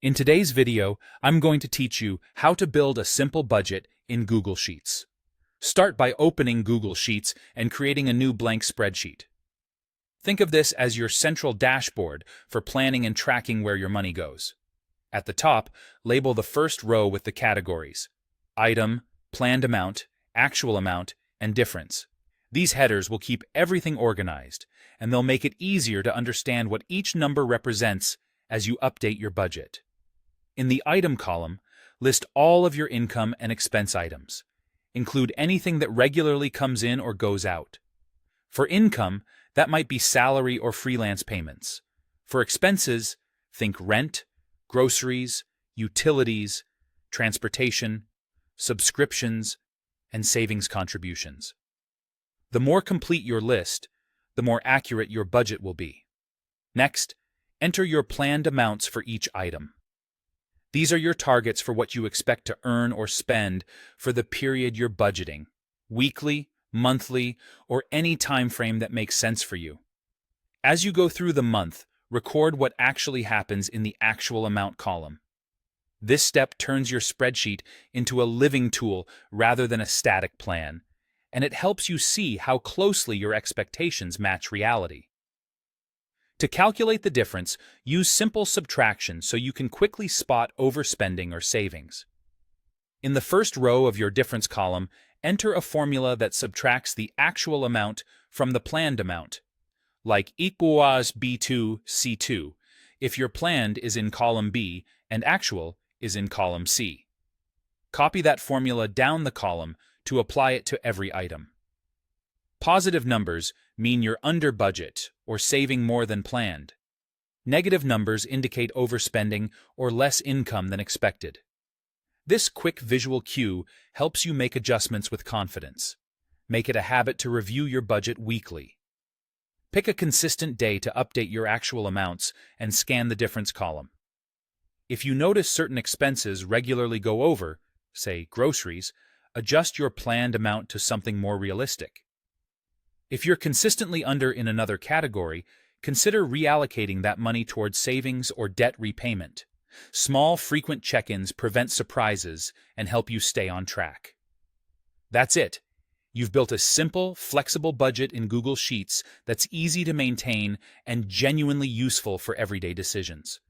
In today's video, I'm going to teach you how to build a simple budget in Google Sheets. Start by opening Google Sheets and creating a new blank spreadsheet. Think of this as your central dashboard for planning and tracking where your money goes. At the top, label the first row with the categories: item, planned amount, actual amount, and difference. These headers will keep everything organized, and they'll make it easier to understand what each number represents as you update your budget. In the item column, list all of your income and expense items. Include anything that regularly comes in or goes out. For income, that might be salary or freelance payments. For expenses, think rent, groceries, utilities, transportation, subscriptions, and savings contributions. The more complete your list, the more accurate your budget will be. Next, enter your planned amounts for each item. These are your targets for what you expect to earn or spend for the period you're budgeting, weekly, monthly, or any time frame that makes sense for you. As you go through the month, record what actually happens in the actual amount column. This step turns your spreadsheet into a living tool rather than a static plan, and it helps you see how closely your expectations match reality. To calculate the difference, use simple subtraction so you can quickly spot overspending or savings. In the first row of your difference column, enter a formula that subtracts the actual amount from the planned amount, like equals B2 C2, if your planned is in column B and actual is in column C. Copy that formula down the column to apply it to every item. Positive numbers mean you're under budget or saving more than planned. Negative numbers indicate overspending or less income than expected. This quick visual cue helps you make adjustments with confidence. Make it a habit to review your budget weekly. Pick a consistent day to update your actual amounts and scan the difference column. If you notice certain expenses regularly go over, say groceries, adjust your planned amount to something more realistic. If you're consistently under in another category, consider reallocating that money towards savings or debt repayment. Small, frequent check-ins prevent surprises and help you stay on track. That's it. You've built a simple, flexible budget in Google Sheets that's easy to maintain and genuinely useful for everyday decisions.